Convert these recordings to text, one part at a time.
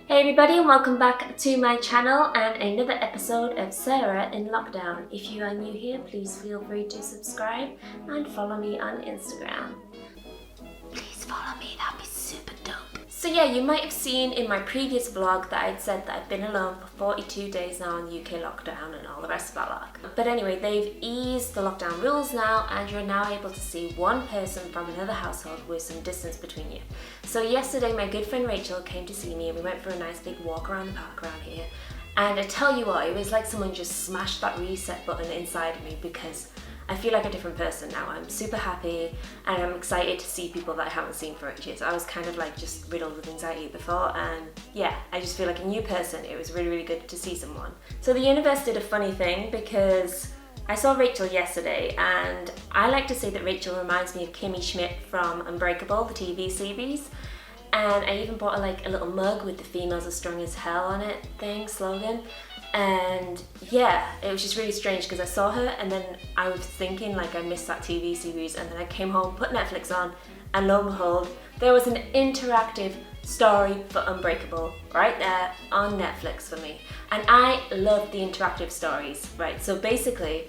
Hey everybody and welcome back to my channel and another episode of Sarah in Lockdown. If you are new here, please feel free to subscribe and follow me on Instagram. Please follow me, that'd be super dope. So yeah, you might have seen in my previous vlog that I'd said that I've been alone for 42 days now in the UK lockdown and all the rest of that lot. But anyway, they've eased the lockdown rules now and you're now able to see one person from another household with some distance between you. So yesterday my good friend Rachel came to see me and we went for a nice big walk around the park around here. And I tell you what, it was like someone just smashed that reset button inside of me because I feel like a different person now. I'm super happy and I'm excited to see people that I haven't seen for ages. I was kind of like just riddled with anxiety before and yeah, I just feel like a new person. It was really, really good to see someone. So the universe did a funny thing because I saw Rachel yesterday and I like to say that Rachel reminds me of Kimmy Schmidt from Unbreakable, the TV series. And I even bought her like a little mug with the females are strong as hell on it slogan. And yeah, it was just really strange because I saw her and then I was thinking like I missed that TV series and then I came home, put Netflix on and lo and behold, there was an interactive story for Unbreakable right there on Netflix for me. And I love the interactive stories, right? So basically,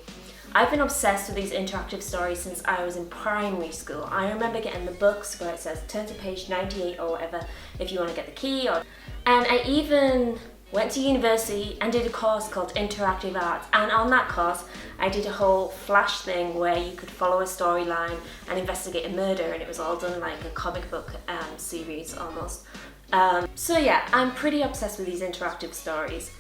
I've been obsessed with these interactive stories since I was in primary school. I remember getting the books where it says turn to page 98 or whatever if you want to get the key. And I even went to university and did a course called Interactive Arts, and on that course I did a whole flash thing where you could follow a storyline and investigate a murder, and it was all done like a comic book series almost. So yeah, I'm pretty obsessed with these interactive stories.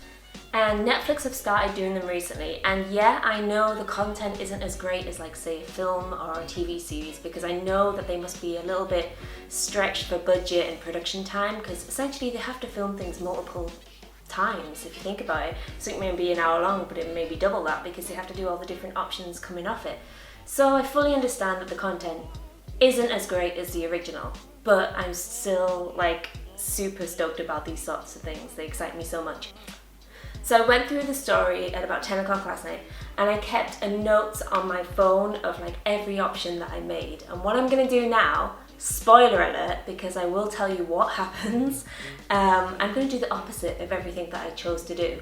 And Netflix have started doing them recently, and yeah, I know the content isn't as great as like say a film or a TV series because I know that they must be a little bit stretched for budget and production time because essentially they have to film things multiple times if you think about it. So it may be an hour long but it may be double that because they have to do all the different options coming off it. So I fully understand that the content isn't as great as the original, but I'm still like super stoked about these sorts of things. They excite me so much. So I went through the story at about 10 o'clock last night and I kept a notes on my phone of like every option that I made. And what I'm gonna do now, spoiler alert, because I will tell you what happens, I'm gonna do the opposite of everything that I chose to do.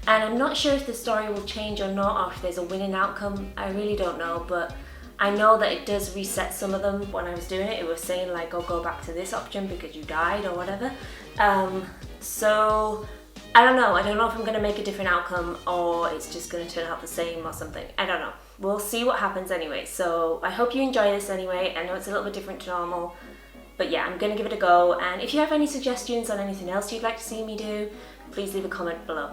And I'm not sure if the story will change or not, or if there's a winning outcome, I really don't know, but I know that it does reset some of them. When I was doing it, it was saying like, oh, go back to this option because you died or whatever. So I don't know if I'm gonna make a different outcome or it's just gonna turn out the same or something. I don't know. We'll see what happens anyway. So I hope you enjoy this anyway. I know it's a little bit different to normal, but yeah, I'm gonna give it a go. And if you have any suggestions on anything else you'd like to see me do, please leave a comment below.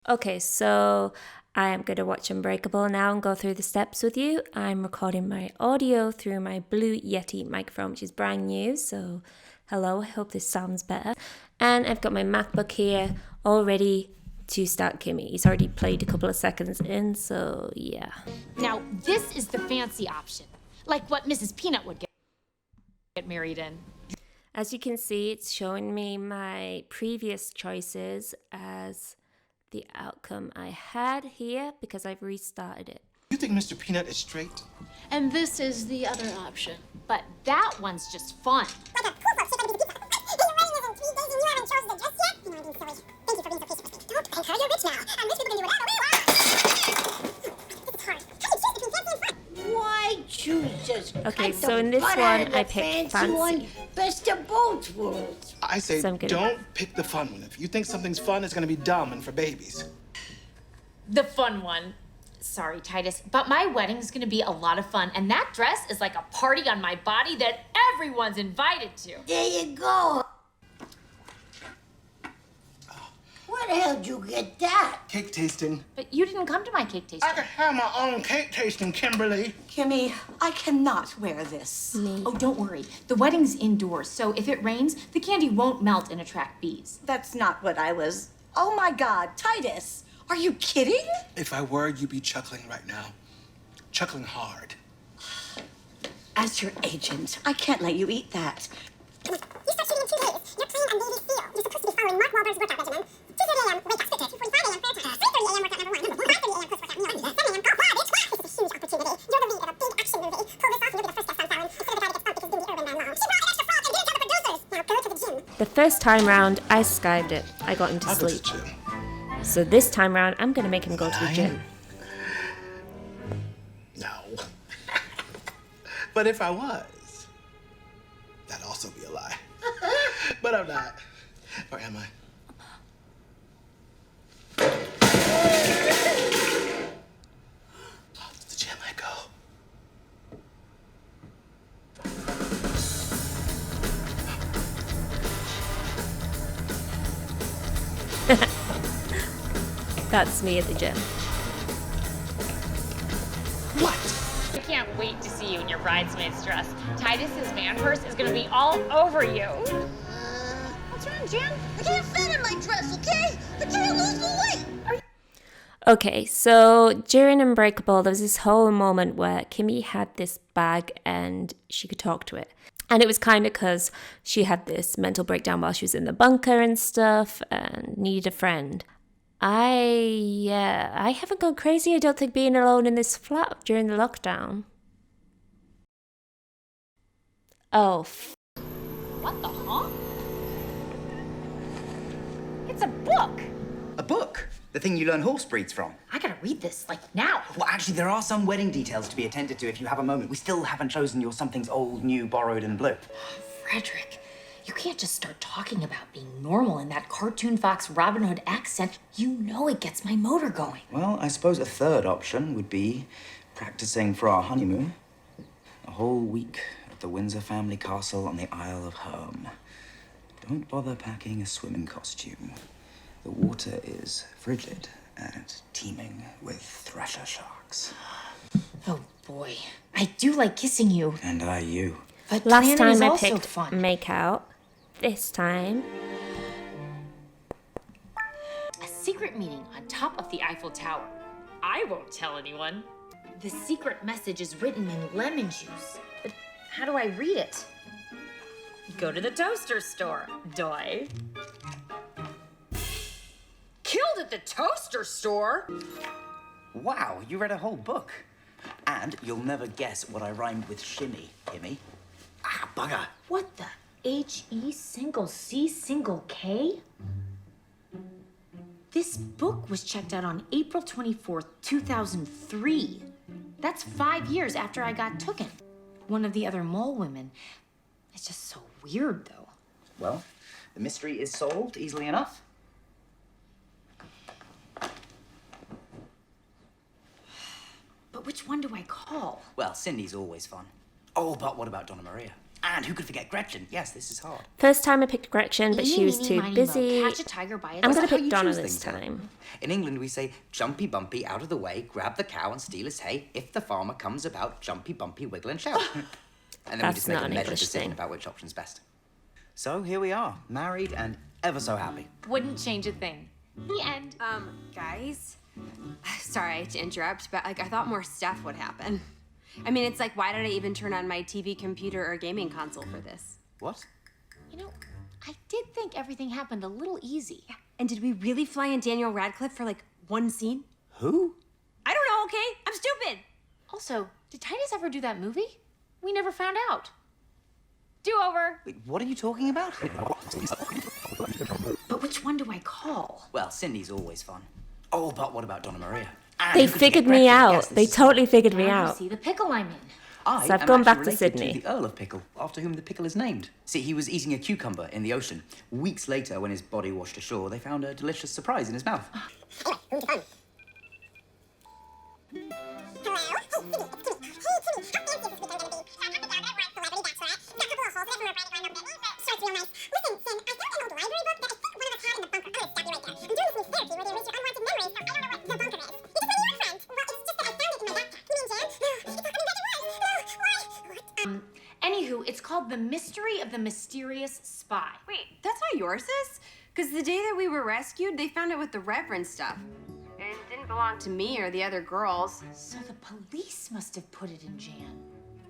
Okay, so I am going to watch Unbreakable now and go through the steps with you. I'm recording my audio through my Blue Yeti microphone, which is brand new, so hello, I hope this sounds better. And I've got my MacBook here all ready to start Kimmy. He's already played a couple of seconds in, so yeah. Now, this is the fancy option, like what Mrs. Peanut would get married in. As you can see, it's showing me my previous choices as the outcome I had here because I've restarted it. You think Mr. Peanut is straight? And this is the other option. But that one's just fun. Like a cool folks shit on the wedding is in 3 days and you haven't chosen the dress yet? You know I'm being silly. Thank you for being so patient with me. Don't thank her, you're rich now. And rich people can do whatever we want. This is hard. How do you choose between fancy and fun? Why choose just Okay, so in this one I picked fancy. One, best of both worlds. I say So I'm gonna- don't pick the fun one. If you think something's fun, it's gonna be dumb and for babies. The fun one. Sorry, Titus, but my wedding's gonna be a lot of fun, and that dress is like a party on my body that everyone's invited to. There you go. Where the hell did you get that? Cake tasting. But you didn't come to my cake tasting. I could have my own cake tasting, Kimberly. Kimmy, I cannot wear this. Oh, don't worry. The wedding's indoors, so if it rains, the candy won't melt and attract bees. That's not what I was. Oh my God, Titus, are you kidding? If I were, you'd be chuckling right now. Chuckling hard. As your agent, I can't let you eat that. You start shooting in 2 days. You're playing on Navy SEAL. You're supposed to be following Mark Wahlberg's workout regimen. 2:30 a.m. Wake up. Good 2:45 First time round, I skived it. I got him to I'll go to sleep. the gym. So this time round, I'm going to make him go to the gym. No. But if I was, that'd also be a lie. But I'm not. Or am I? To the gym I go. That's me at the gym. What? I can't wait to see you in your bridesmaid's dress. Titus's man purse is gonna be all over you. What's wrong, Jan? I can't fit in my dress, okay? I can't lose the weight. Okay, so during Unbreakable, there was this whole moment where Kimmy had this bag and she could talk to it. And it was kind of because she had this mental breakdown while she was in the bunker and stuff and needed a friend. I haven't gone crazy, I don't think, being alone in this flat during the lockdown. Oh, What the huh? It's a book. A book? The thing you learn horse breeds from? I gotta read this, like, now. Well, actually, there are some wedding details to be attended to if you have a moment. We still haven't chosen your something's old, new, borrowed, and blue. Frederick, you can't just start talking about being normal in that cartoon fox Robin Hood accent. You know it gets my motor going. Well, I suppose a third option would be practicing for our honeymoon. A whole week at the Windsor family castle on the Isle of Home. Don't bother packing a swimming costume. The water is frigid and teeming with thresher sharks. Oh boy, I do like kissing you. And I you. But last planning is time I also picked fun. make out. This time, A secret meeting on top of the Eiffel Tower. I won't tell anyone. The secret message is written in lemon juice. But how do I read it? Go to the toaster store, doy. Killed at the toaster store? Wow, you read a whole book. And you'll never guess what I rhymed with shimmy, Kimmy. Ah, bugger. What the H-E single C single K? This book was checked out on April 24th, 2003. That's 5 years after I got tooken. One of the other mole women. It's just so weird, though. Well, the mystery is solved easily enough. But which one do I call? Well, Cindy's always fun. Oh, but what about Donna Maria? And who could forget Gretchen? Yes, this is hard. first time I picked Gretchen, but she was too busy. Catch a tiger by its I'm Is gonna that how pick you Donna choose this things, then? time. In England, we say, jumpy bumpy, out of the way, grab the cow and steal his hay. If the farmer comes about, jumpy bumpy, wiggle and shout. And then we That's just make not a an measured English decision thing. about which option's best. So here we are, married and ever so happy. Wouldn't change a thing. The end. Guys, sorry to interrupt, but like I thought more stuff would happen. I mean, it's like, why did I even turn on my TV, computer, or gaming console for this? What? You know, I did think everything happened a little easy. And did we really fly in Daniel Radcliffe for like one scene? Who? I don't know, okay? I'm stupid. Also, did Titus ever do that movie? We never found out. Do-over. Wait, what are you talking about? But which one do I call? Well, Cindy's always fun. Oh, but what about Donna Maria? And They who could figured forget me Gretchen? out. Yes, this they is totally figured me Now you out. see the pickle I'm in. I So I've am gone back actually to related Sydney. the Earl of Pickle, after whom the pickle is named. See, he was eating a cucumber in the ocean. Weeks later, when his body washed ashore, they found a delicious surprise in his mouth. Anywho, it's called The Mystery of the Mysterious Spy. Wait, that's not yours, sis? Because the day that we were rescued, they found it with the Reverend stuff. And it didn't belong to me or the other girls. So the police must have put it in Jan.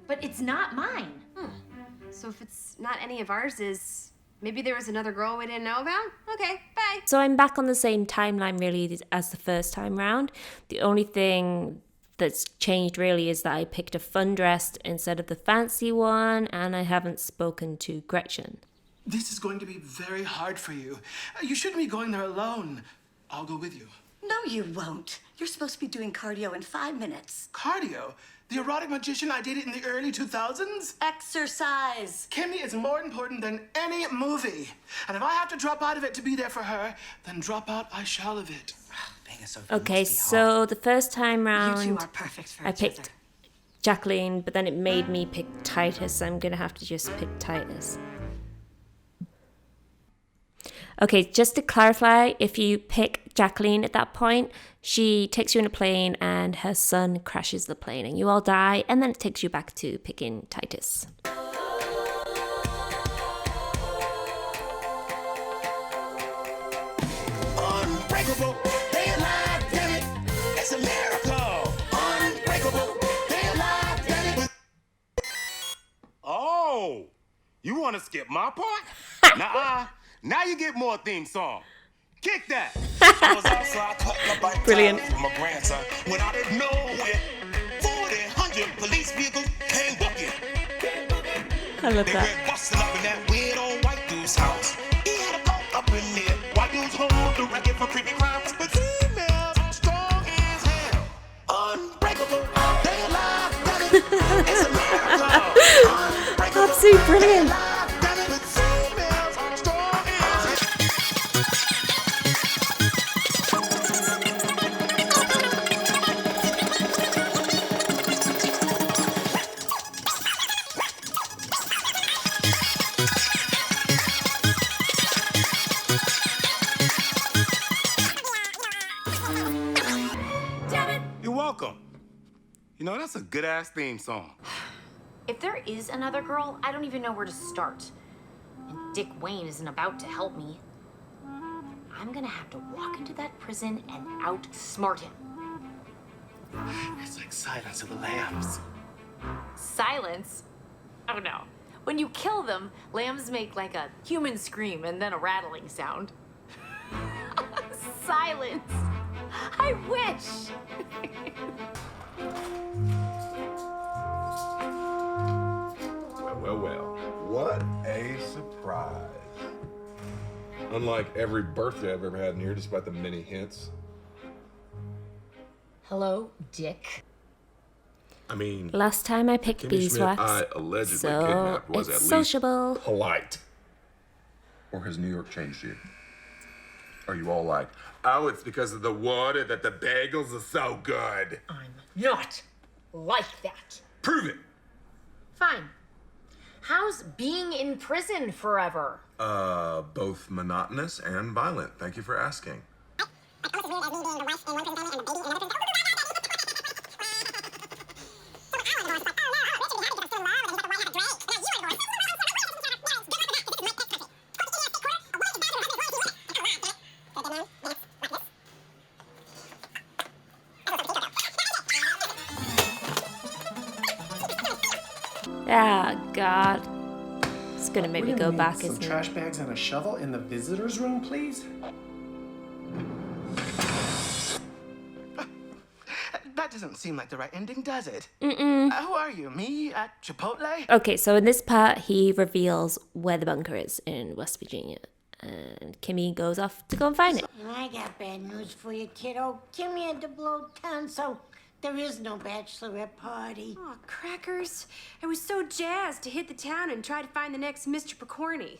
But it's not mine. So if it's not any of ours, maybe there was another girl we didn't know about? Okay, bye. So I'm back on the same timeline really as the first time round. The only thing that's changed really is that I picked a fun dress instead of the fancy one, and I haven't spoken to Gretchen. This is going to be very hard for you. You shouldn't be going there alone. I'll go with you. No, you won't. You're supposed to be doing cardio in 5 minutes. Cardio? The erotic magician I dated in the early 2000s? Exercise. Kimmy is more important than any movie. And if I have to drop out of it to be there for her, then drop out I shall of it. Okay, so the first time round, You two are perfect for I each picked other. Jacqueline, but then it made me pick Titus, so I'm gonna have to just pick Titus. Okay, just to clarify, if you pick Jacqueline at that point, she takes you in a plane and her son crashes the plane and you all die, and then it takes you back to picking Titus. Unbreakable, they alive, damn it. It's a miracle. Unbreakable, they alive, damn it. Oh, you want to skip my part? Nuh-uh. Now you get more theme song. Kick that. I was outside cutting up bike Brilliant. time for my grandson. When out of nowhere, 100 police vehicles came bucking. I love They that. went busting up in that weird old white dude's house. He had a coat up in there. White dudes hold the record for creepy crimes, but females strong as hell. Unbreakable, they alive, damn it. It's a miracle. Unbreakable, Absolutely brilliant. they alive, damn it. But females strong as hell. You're welcome. You know, that's a good-ass theme song. If there is another girl, I don't even know where to start. And Dick Wayne isn't about to help me. I'm gonna have to walk into that prison and outsmart him. It's like Silence of the Lambs. Silence? Oh no. When you kill them, lambs make like a human scream and then a rattling sound. Silence. I wish. Well, what a surprise. Unlike every birthday I've ever had in here, despite the many hints. Hello, Dick. I mean, Last time I picked Kimmy Schmidt beeswax, I allegedly so kidnapped was it's at sociable. least polite. Or has New York changed you? Are you all like, oh, it's because of the water that the bagels are so good? I'm not like that. Prove it. Fine. How's being in prison forever? Both monotonous and violent. Thank you for asking. Ah, God. It's gonna make me go back, Some isn't trash it? bags and a shovel in the visitor's room, please. That doesn't seem like the right ending, does it? Mm-mm. Who are you? Me at Chipotle? Okay, so in this part, he reveals where the bunker is in West Virginia. And Kimmy goes off to go and find it. And I got bad news for you, kiddo. Timmy had to blow town, so there is no bachelorette party. Oh, crackers. I was so jazzed to hit the town and try to find the next Mr. Picorni.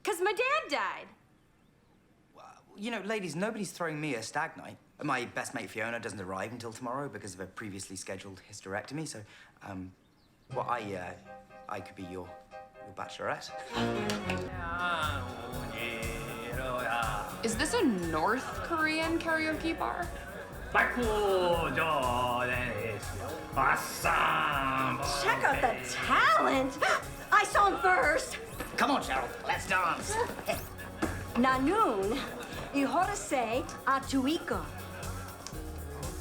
'Cause my dad died. You know, ladies, nobody's throwing me a stag night. My best mate Fiona doesn't arrive until tomorrow because of a previously scheduled hysterectomy, so, well, I could be your bachelorette. Is this a North Korean karaoke bar? Check out the talent. I saw him first. Come on, Cheryl, let's dance. Nanun, ihorase atuiko.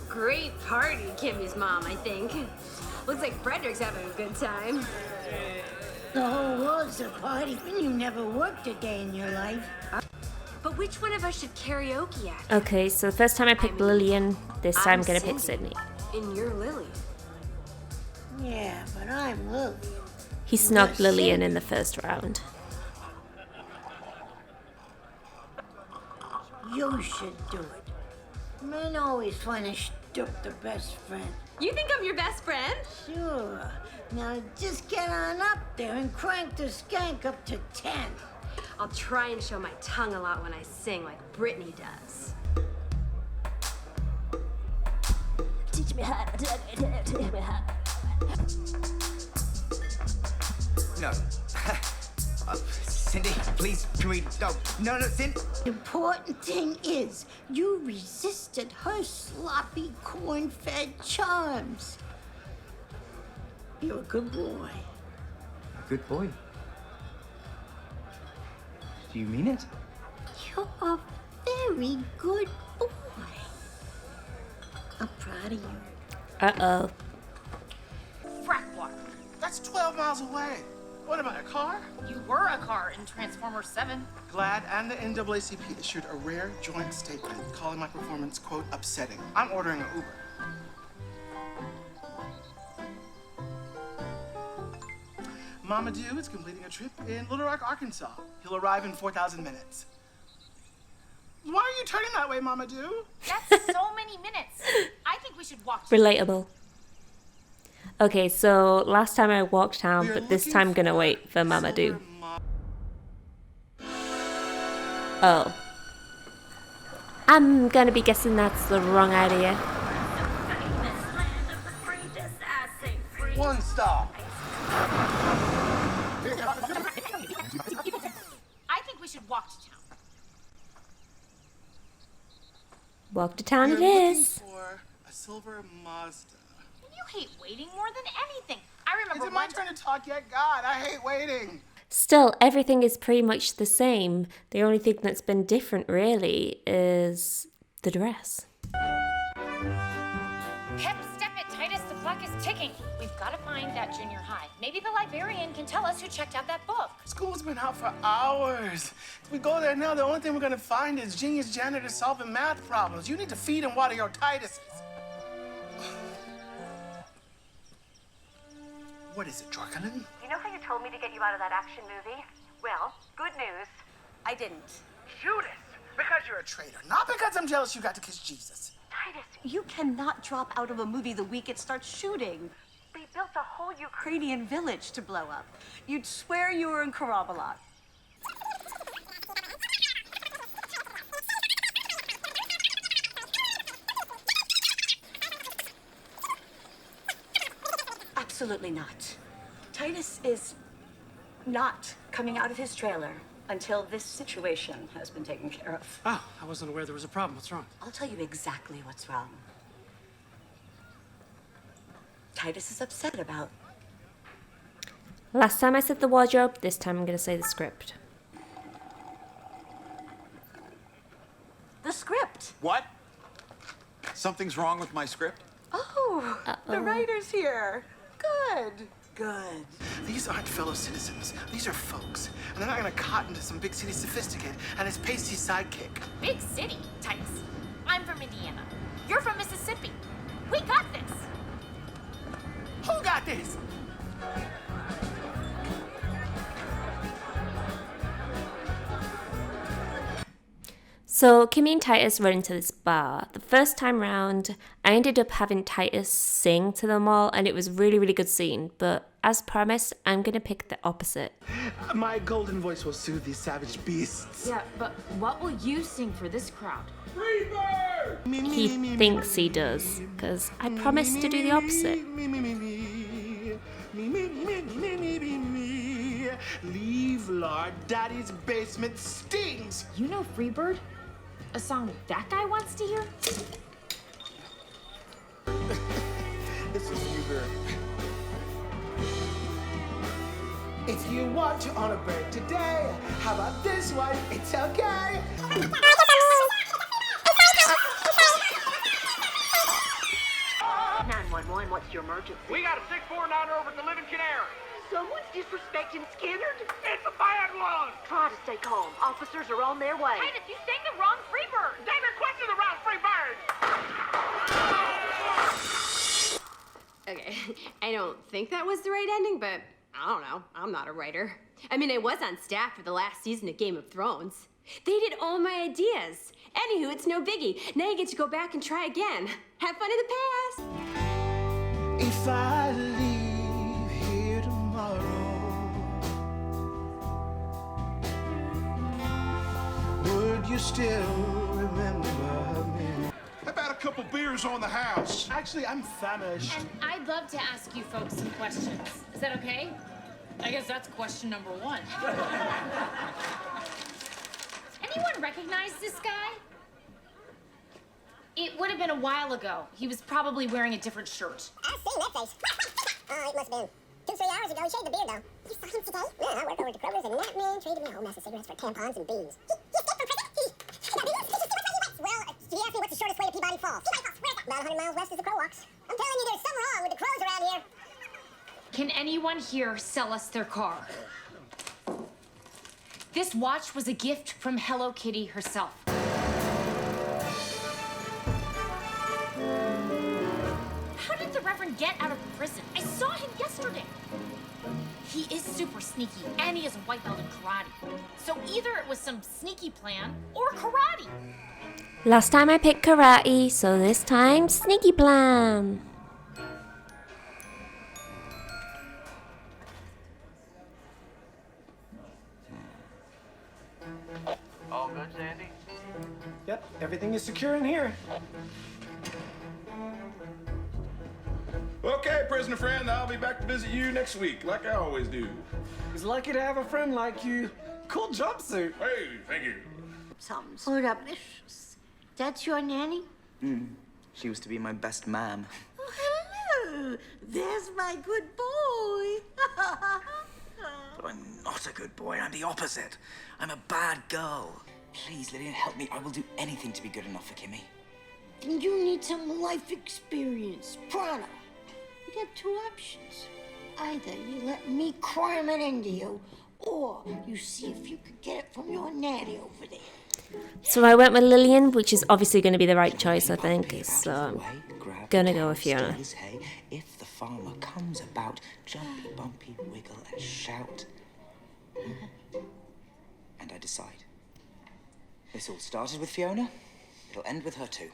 Great party, Kimmy's mom, I think. Looks like Frederick's having a good time. The whole world's a party when you never worked a day in your life. But which one of us should karaoke at? Okay, so the first time I picked Lillian, this time I'm gonna pick Sydney. And you're Lily. Yeah, but I'm Lily. He snubbed Lillian in the first round. You should do it. Men always want to stoop the best friend. You think I'm your best friend? Sure. Now just get on up there and crank the skank up to 10. I'll try and show my tongue a lot when I sing like Britney does. Teach me how to do it. Teach me how. No. Cindy, please, can we... No, Cindy. The important thing is you resisted her sloppy, corn-fed charms. You're a good boy. A good boy? Do you mean it? You're a very good boy. I'm proud of you. Uh-oh. Frack water. That's 12 miles away. What about a car? You were a car in Transformers 7. GLAAD and the NAACP issued a rare joint statement calling my performance, quote, upsetting. I'm ordering an Uber. Mama Dew is completing a trip in Little Rock, Arkansas. He'll arrive in 4,000 minutes. Why are you turning that way, Mama Dew? That's so many minutes. I think we should walk. Relatable. Okay, so last time I walked town, but this time I'm gonna wait for Mamadou. Oh. I'm gonna be guessing that's the wrong idea. One stop. I think we should walk to town. Walk to town it We're looking is. for a silver Mazda. You hate waiting more than anything. I remember Is it my turn to talk yet? God, I hate waiting. Still, everything is pretty much the same. The only thing that's been different, really, is the dress. Pep, step it, Titus. The clock is ticking. We've got to find that junior high. Maybe the librarian can tell us who checked out that book. School's been out for hours. If we go there now, the only thing we're gonna find is genius janitors solving math problems. You need to feed and water your Tituses. What is it, Jorkelin? You know how you told me to get you out of that action movie? Well, good news. I didn't. Judas! Because you're a traitor, not because I'm jealous you got to kiss Jesus. Titus, you cannot drop out of a movie the week it starts shooting. They built a whole Ukrainian village to blow up. You'd swear you were in Karabalak. Absolutely not. Titus is not coming out of his trailer until this situation has been taken care of. Oh, I wasn't aware there was a problem. What's wrong? I'll tell you exactly what's wrong. Titus is upset about. Last time I said the wardrobe, this time I'm going to say the script. The script. What? Something's wrong with my script? Oh, the writer's here. Good. Good. These aren't fellow citizens. These are folks. And they're not gonna cotton to some big city sophisticate and his pasty sidekick. Big city, Titus. I'm from Indiana. You're from Mississippi. We got this. Who got this? So Kimmy and Titus run into this bar. The first time round, I ended up having Titus sing to them all, and it was a really, really good scene. But as promised, I'm going to pick the opposite. My golden voice will soothe these savage beasts. Yeah, but what will you sing for this crowd? He thinks he does, because I promised to do the opposite. Leave Lord Daddy's basement stings. You know Freebird? A song that guy wants to hear? This is you, girl. If you want to on a break today, how about this one? It's okay. 911, what's your emergency? We got a 649er over at the Living Canary. Someone's disrespecting Skinnerd. It's a bad one. Try to stay calm. Officers are on their way. Titus, you sang the wrong Freebird. They requested the wrong Freebird. Okay, I don't think that was the right ending, but I don't know. I'm not a writer. I mean, I was on staff for the last season of Game of Thrones. They did all my ideas. Anywho, it's no biggie. Now you get to go back and try again. Have fun in the past. If I leave here tomorrow, would you still remember me? How about a couple beers on the house? Actually, I'm famished. And I'd love to ask you folks some questions. Is that okay? I guess that's question number 1. Anyone recognize this guy? It would have been a while ago. He was probably wearing a different shirt. I've seen that face. Oh, it must have been 2-3 hours ago. He shaved the beard, though. You saw him today? Yeah, I worked over at the Kroger's, and that man traded me a whole mess of cigarettes for tampons and beans. He escaped from prison? Well, he asked me what's the shortest way to Peabody Falls. Peabody Falls, where's that? About 100 miles west as the crow walks. I'm telling you, there's something wrong with the crows around here. Can anyone here sell us their car? This watch was a gift from Hello Kitty herself. How did the Reverend get out of prison? I saw him yesterday. He is super sneaky, and he has a white belt in karate. So either it was some sneaky plan or karate. Last time I picked karate, so this time sneaky plan. All good, Sandy? Yep, everything is secure in here. Okay, prisoner friend, I'll be back to visit you next week, like I always do. He's lucky to have a friend like you. Cool jumpsuit. Hey, thank you. Hold up, mistress. That's your nanny? She was to be my best ma'am. Oh, hello. There's my good boy. But I'm not a good boy. I'm the opposite. I'm a bad girl. Please, Lillian, help me. I will do anything to be good enough for Kimmy. Then you need some life experience. Prana. You got 2 options. Either you let me cram it into you, or you see if you can get it from your nanny over there. So I went with Lillian, which is obviously going to be the right choice, I think. So I'm going to go with Fiona. Hey, if the farmer comes about, jumpy, bumpy, wiggle and shout. And I decide. This all started with Fiona. It'll end with her too.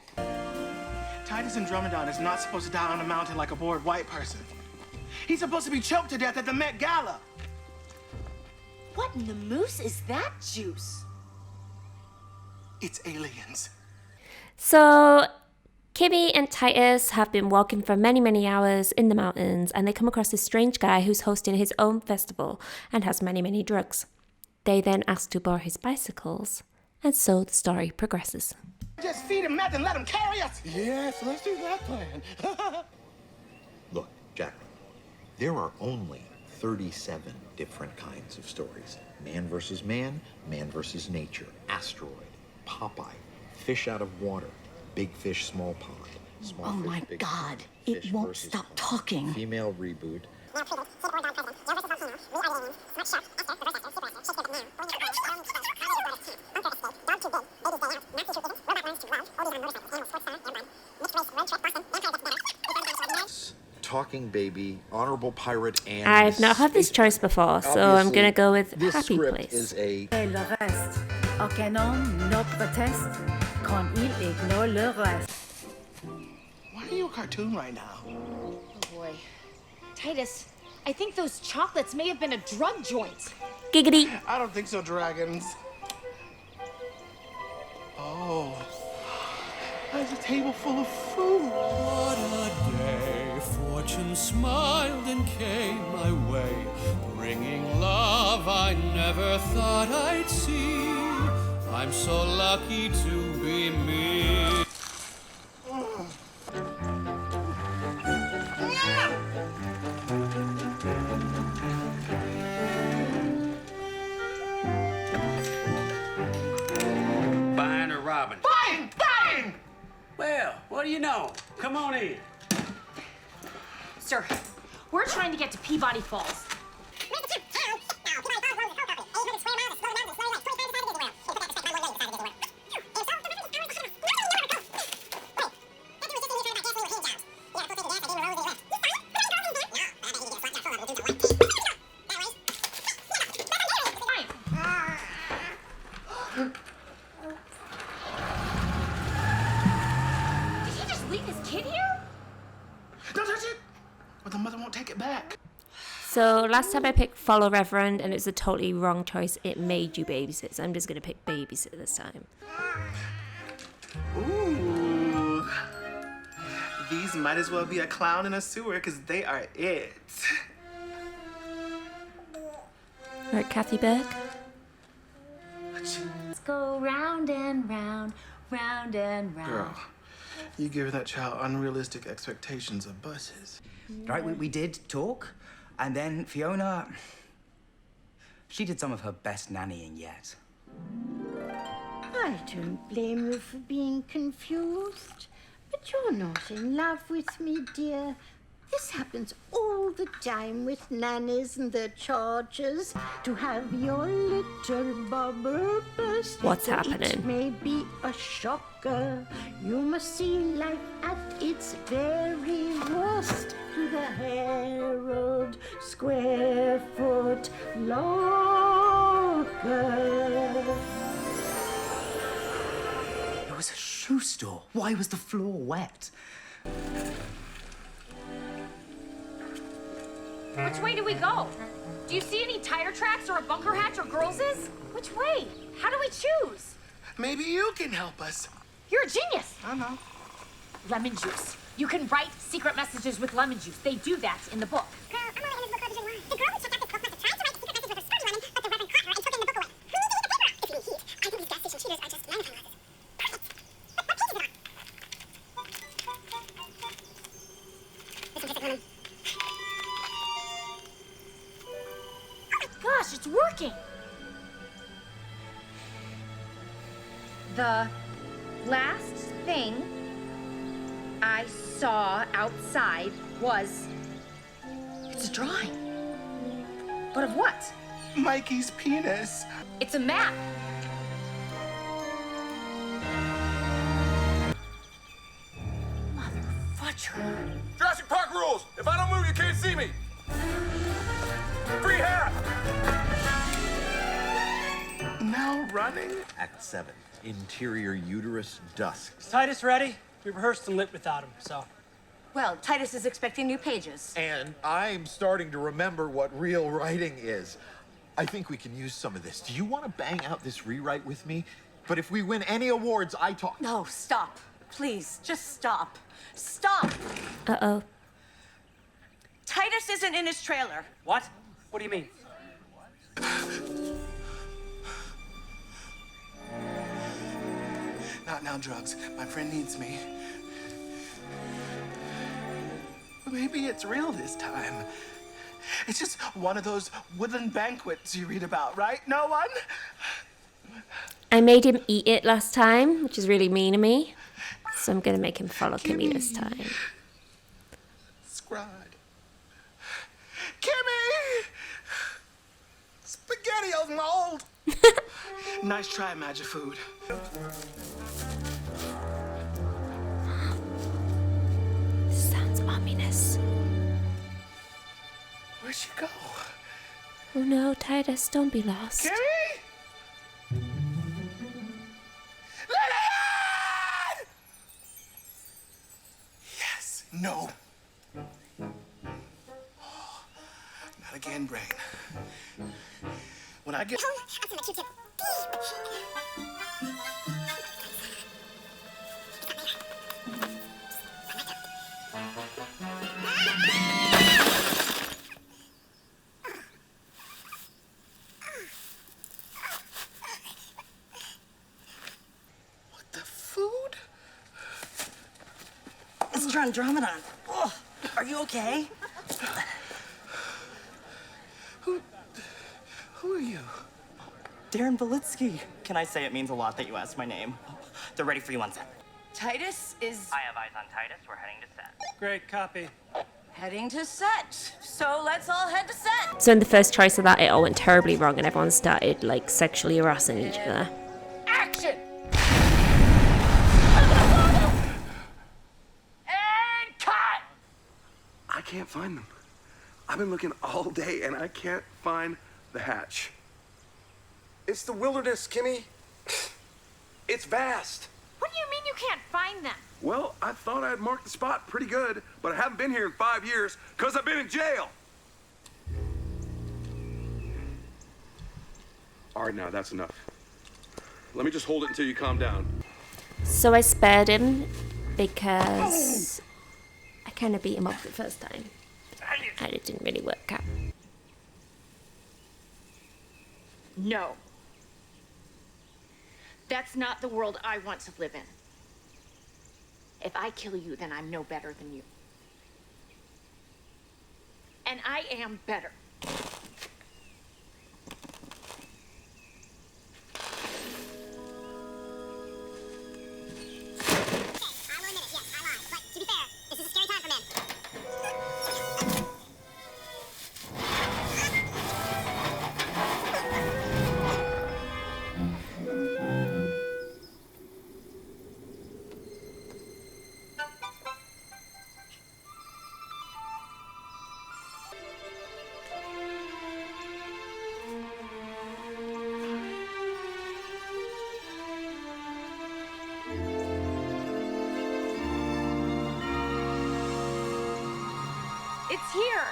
Titus Andromedon is not supposed to die on a mountain like a bored white person. He's supposed to be choked to death at the Met Gala. What in the moose is that juice? It's aliens. So Kimmy and Titus have been walking for many, many hours in the mountains, and they come across this strange guy who's hosting his own festival and has many, many drugs. They then ask to borrow his bicycles, and so the story progresses. Just feed him meth and let him carry us. Yes, let's do that plan. Look, Jack, there are only 37 different kinds of stories. Man versus man versus nature, asteroid, Popeye, fish out of water, big fish, small pond, small Oh fish, my big God, pond, it fish won't versus stop pond, talking. Female reboot. Talking baby, honorable pirate, and I've not had this choice before, so I'm going to go with this Happy script Place. is a Et le reste. Aucun homme ne proteste quand il ignore le reste. Why are you a cartoon right now? Oh boy. Titus, I think those chocolates may have been a drug joint. Giggity. I don't think so, dragons. Oh. There's a table full of food. What a day, fortune smiled and came my way, bringing love I never thought I'd see. I'm so lucky to be me. Buying or robbing? Buying! Buying! Well, what do you know? Come on in. Sir, we're trying to get to Peabody Falls. back. So last time I picked Follow Reverend and it was a totally wrong choice. It made you babysit, so I'm just going to pick babysit this time. Ooh. These might as well be a clown in a sewer because they are it. Right, Kathy Burke? Let's go round and round, round and round. Girl, you give that child unrealistic expectations of buses. Right, we did talk, and then Fiona, she did some of her best nannying yet. I don't blame you for being confused, but you're not in love with me, dear. This happens all the time with nannies and their charges. To have your little bubble burst. What's It happening? may be a shocker. You must see life at its very worst. To the Herald Square Foot Locker. It was a shoe store. Why was the floor wet? Which way do we go? Do you see any tire tracks or a bunker hatch or girls's? Which way? How do we choose? Maybe you can help us. You're a genius. I know. Lemon juice. You can write secret messages with lemon juice. They do that in the book. Girl, I'm only in this book audition once. The girl who checked out this book must have tried to write secret messages with a sponge lemon, but the Reverend caught her and took the book away. Who needs to read the paper? If you need heat, I think these gas station cheaters are just magnifying glasses. Perfect. What page is it on? Listen, Pacific woman. Gosh, it's working. The last thing I saw outside was... It's a drawing. But of what? Mikey's penis. It's a map. Motherfudger. Jurassic Park rules! If I don't move, you can't see me! Free hat! Now running? Act 7. Interior uterus dusk. Is Titus ready? We rehearsed and lit without him, so. Well, Titus is expecting new pages. And I'm starting to remember what real writing is. I think we can use some of this. Do you want to bang out this rewrite with me? But if we win any awards, I talk. No, stop. Please, just stop. Stop! Uh-oh. Titus isn't in his trailer. What? What do you mean? Not now, drugs. My friend needs me. Maybe it's real this time. It's just one of those woodland banquets you read about, right? No one? I made him eat it last time, which is really mean of me. So I'm going to make him follow Kimmy this time. Scribe. Kimmy! SpaghettiOs mold! Nice try, Magic Food. Sounds ominous. Where'd she go? Oh no, Titus, don't be lost. Kimmy! Lillian! Yes. No. Not again, brain. When I get... I'll send a Q-tip. What the food? Mr. Andromedon. Oh, are you okay? Who are you? Darren Belitsky. Can I say it means a lot that you asked my name? They're ready for you on set. Titus is I have eyes on Titus. We're heading to set. Great, copy. heading to set. So let's all head to set. So in the first choice of that, it all went terribly wrong and everyone started like sexually harassing each other. Action! And cut! I can't find them. I've been looking all day and I can't find the hatch. It's the wilderness, Kimmy. It's vast. What do you mean you can't find them? Well, I thought I'd marked the spot pretty good, but I haven't been here in 5 years because I've been in jail. All right, now that's enough. Let me just hold it until you calm down. So I spared him because I kind of beat him up the first time. And it didn't really work out. No. That's not the world I want to live in. If I kill you, then I'm no better than you. And I am better. It's here.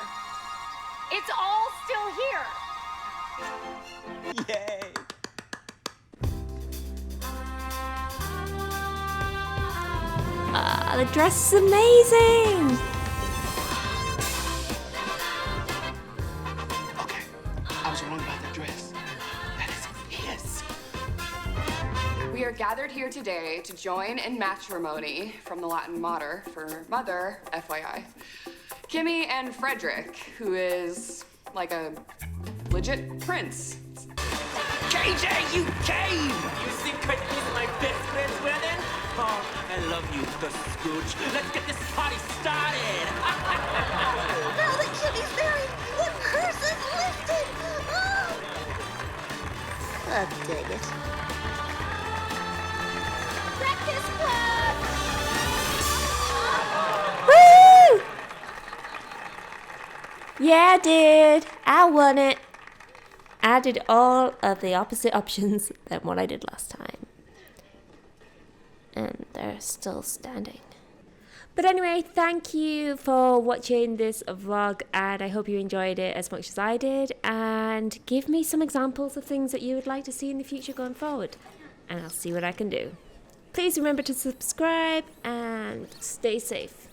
It's all still here. Yay! The dress is amazing! Okay, I was wrong about the dress. That is his. We are gathered here today to join in matrimony from the Latin mater for mother, FYI. Kimmy and Frederick, who is like a legit prince. KJ, you came! You think Courtney's my best friend's wedding? Oh, I love you, the Scooch. Let's get this party started! Now that Kimmy's married, the curse is lifted! Oh, dang it. Breakfast Club! Woo! Yeah, dude, I won it. I did all of the opposite options than what I did last time. And they're still standing. But anyway, thank you for watching this vlog, and I hope you enjoyed it as much as I did. And give me some examples of things that you would like to see in the future going forward, and I'll see what I can do. Please remember to subscribe and stay safe.